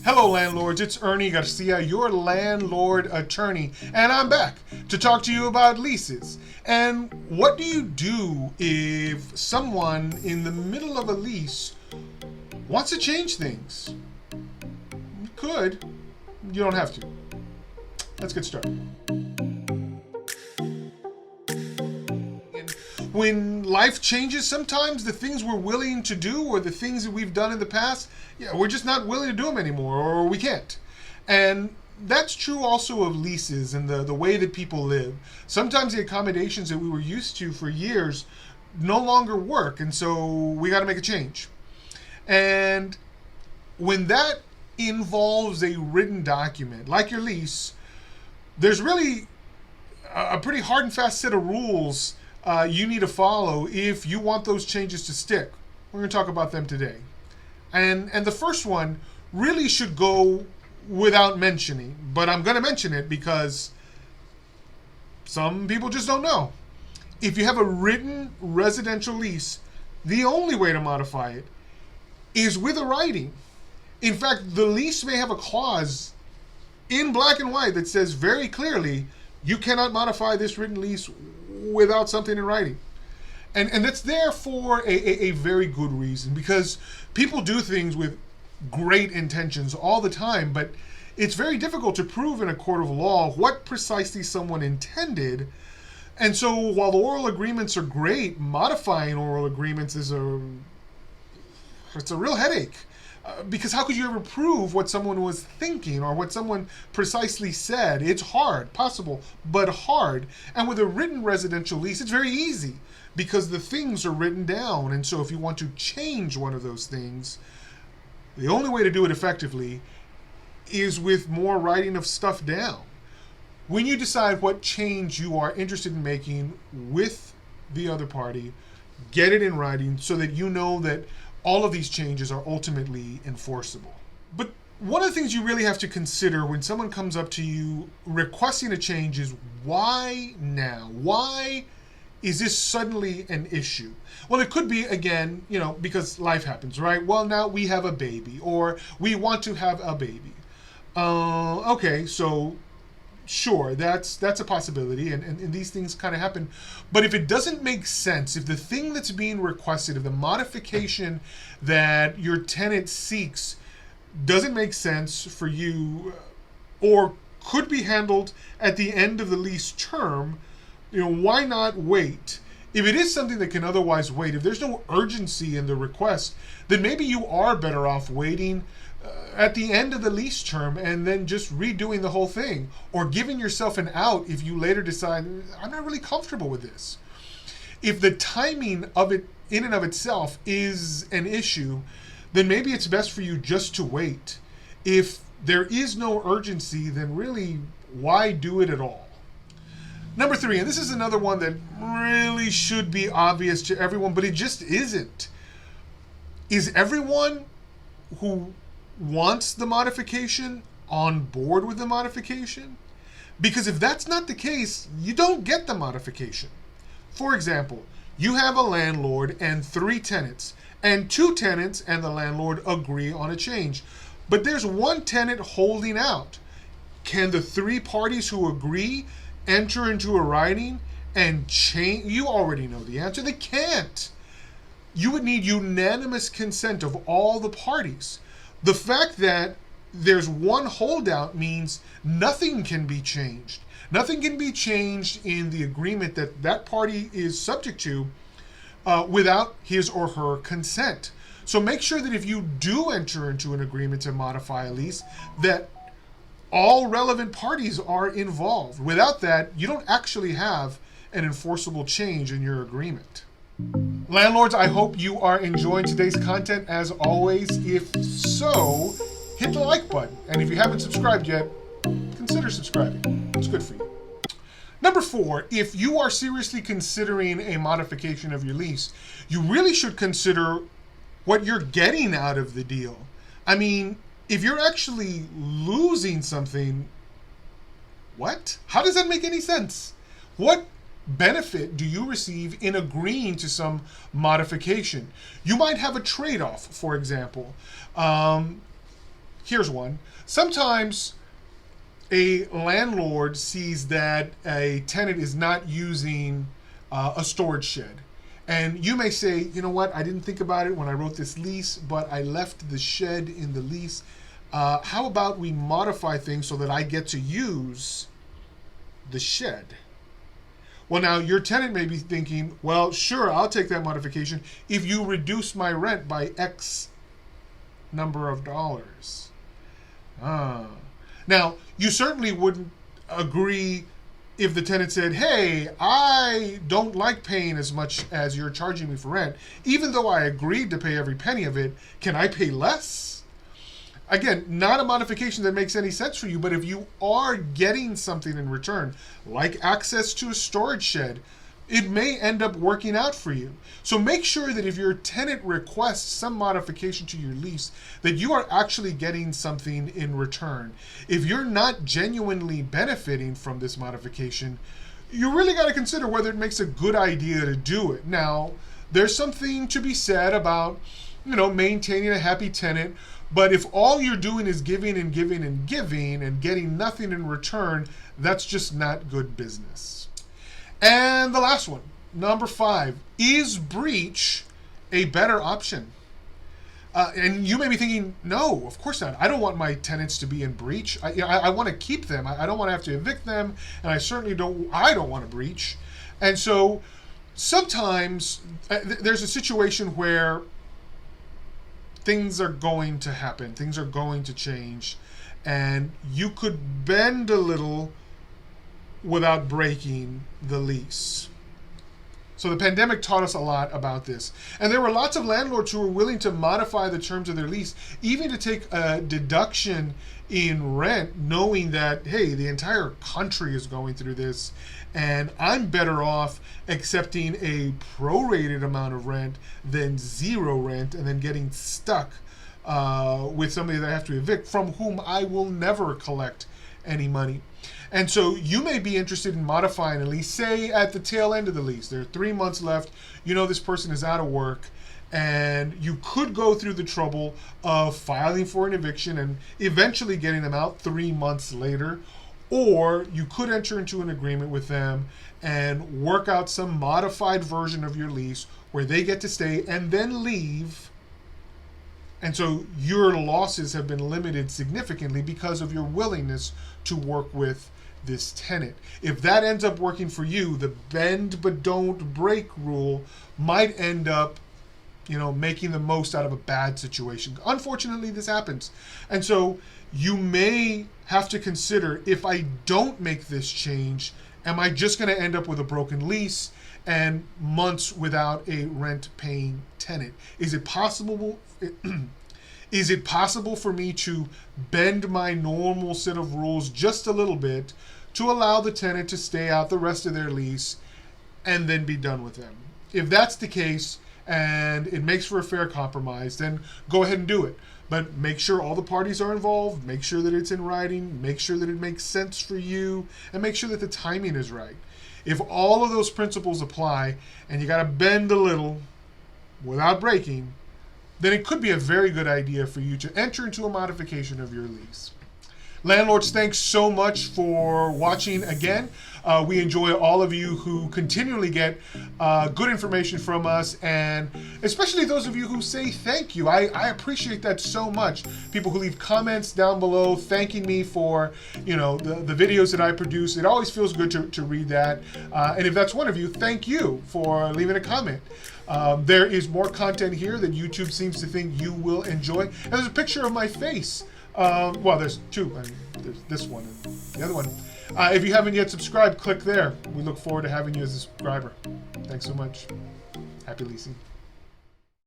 Hello, landlords. It's Ernie Garcia, your landlord attorney, and I'm back to talk to you about leases. And what do you do if someone in the middle of a lease wants to change things? You could. You don't have to. Let's get started. When life changes, sometimes the things we're willing to do or the things that we've done in the past, we're just not willing to do them anymore, or we can't. And that's true also of leases and the way that people live. Sometimes the accommodations that we were used to for years no longer work, and so we got to make a change. And when that involves a written document, like your lease, there's really a pretty hard and fast set of rules you need to follow if you want those changes to stick. We're going to talk about them today. And the first one really should go without mentioning, but I'm going to mention it because some people just don't know. If you have a written residential lease, the only way to modify it is with a writing. In fact, the lease may have a clause in black and white that says very clearly, you cannot modify this written lease without something in writing. And that's there for a very good reason, because people do things with great intentions all the time, but it's very difficult to prove in a court of law what precisely someone intended. And so while the oral agreements are great, modifying oral agreements is a real headache. Because how could you ever prove what someone was thinking or what someone precisely said? It's hard, possible, but hard. And with a written residential lease, it's very easy because the things are written down. And so if you want to change one of those things, the only way to do it effectively is with more writing of stuff down. When you decide what change you are interested in making with the other party, get it in writing so that you know that all of these changes are ultimately enforceable. But one of the things you really have to consider when someone comes up to you requesting a change is why now? Why is this suddenly an issue? Well, it could be, again, because life happens, right? Well, now we have a baby, or we want to have a baby. Okay, so sure, that's a possibility, and these things kind of happen. But if it doesn't make sense, if the thing that's being requested, if the modification that your tenant seeks doesn't make sense for you, or could be handled at the end of the lease term, why not wait? If it is something that can otherwise wait, if there's no urgency in the request, then maybe you are better off waiting at the end of the lease term and then just redoing the whole thing, or giving yourself an out if you later decide, I'm not really comfortable with this. If the timing of it in and of itself is an issue, then maybe it's best for you just to wait. If there is no urgency, then really, why do it at all? Number 3, and this is another one that really should be obvious to everyone, but it just isn't. Is everyone who wants the modification on board with the modification? Because if that's not the case, you don't get the modification. For example, you have a landlord and 3 tenants, and 2 tenants and the landlord agree on a change, but there's 1 tenant holding out. Can the 3 parties who agree enter into a writing and change? You already know the answer. They can't. You would need unanimous consent of all the parties. The fact that there's 1 holdout means nothing can be changed. Nothing can be changed in the agreement that party is subject to without his or her consent. So make sure that if you do enter into an agreement to modify a lease, that all relevant parties are involved. Without that, you don't actually have an enforceable change in your agreement. Landlords, I hope you are enjoying today's content as always. If so, hit the like button. And if you haven't subscribed yet, consider subscribing. It's good for you. Number 4, if you are seriously considering a modification of your lease, you really should consider what you're getting out of the deal. I mean, if you're actually losing something, what? How does that make any sense? What benefit do you receive in agreeing to some modification? You might have a trade-off, for example. Here's one. Sometimes a landlord sees that a tenant is not using a storage shed. And you may say, you know what, I didn't think about it when I wrote this lease, but I left the shed in the lease. How about we modify things so that I get to use the shed? Well, now your tenant may be thinking, well, sure, I'll take that modification if you reduce my rent by X number of dollars. Now, you certainly wouldn't agree if the tenant said, hey, I don't like paying as much as you're charging me for rent. Even though I agreed to pay every penny of it, can I pay less? Again, not a modification that makes any sense for you, but if you are getting something in return, like access to a storage shed, it may end up working out for you. So make sure that if your tenant requests some modification to your lease, that you are actually getting something in return. If you're not genuinely benefiting from this modification, you really got to consider whether it makes a good idea to do it. Now, there's something to be said about, maintaining a happy tenant, but if all you're doing is giving and giving and giving and getting nothing in return, that's just not good business. And the last one, number 5, is breach a better option? And you may be thinking, no, of course not. I don't want my tenants to be in breach. I want to keep them. I don't want to have to evict them, and I certainly don't want to breach. And so sometimes there's a situation where things are going to happen, things are going to change, and you could bend a little without breaking the lease. So the pandemic taught us a lot about this. And there were lots of landlords who were willing to modify the terms of their lease, even to take a deduction in rent, knowing that, hey, the entire country is going through this, and I'm better off accepting a prorated amount of rent than zero rent and then getting stuck with somebody that I have to evict, from whom I will never collect any money. And so you may be interested in modifying a lease, say at the tail end of the lease. There are 3 months left. This person is out of work, and you could go through the trouble of filing for an eviction and eventually getting them out 3 months later. Or you could enter into an agreement with them and work out some modified version of your lease where they get to stay and then leave. And so your losses have been limited significantly because of your willingness to work with this tenant. If that ends up working for you, the bend but don't break rule might end up, making the most out of a bad situation. Unfortunately, this happens. And so you may have to consider, if I don't make this change, am I just going to end up with a broken lease and months without a rent-paying tenant? Is it possible? Is it possible for me to bend my normal set of rules just a little bit to allow the tenant to stay out the rest of their lease and then be done with them? If that's the case and it makes for a fair compromise, then go ahead and do it. But make sure all the parties are involved, make sure that it's in writing, make sure that it makes sense for you, and make sure that the timing is right. If all of those principles apply and you got to bend a little without breaking, then it could be a very good idea for you to enter into a modification of your lease. Landlords, thanks so much for watching again. We enjoy all of you who continually get good information from us, and especially those of you who say thank you. I appreciate that so much. People who leave comments down below thanking me for the videos that I produce. It always feels good to read that. And if that's one of you, thank you for leaving a comment. There is more content here that YouTube seems to think you will enjoy. And there's a picture of my face. Well, there's two. There's this one and the other one. If you haven't yet subscribed, click there. We look forward to having you as a subscriber. Thanks so much. Happy leasing.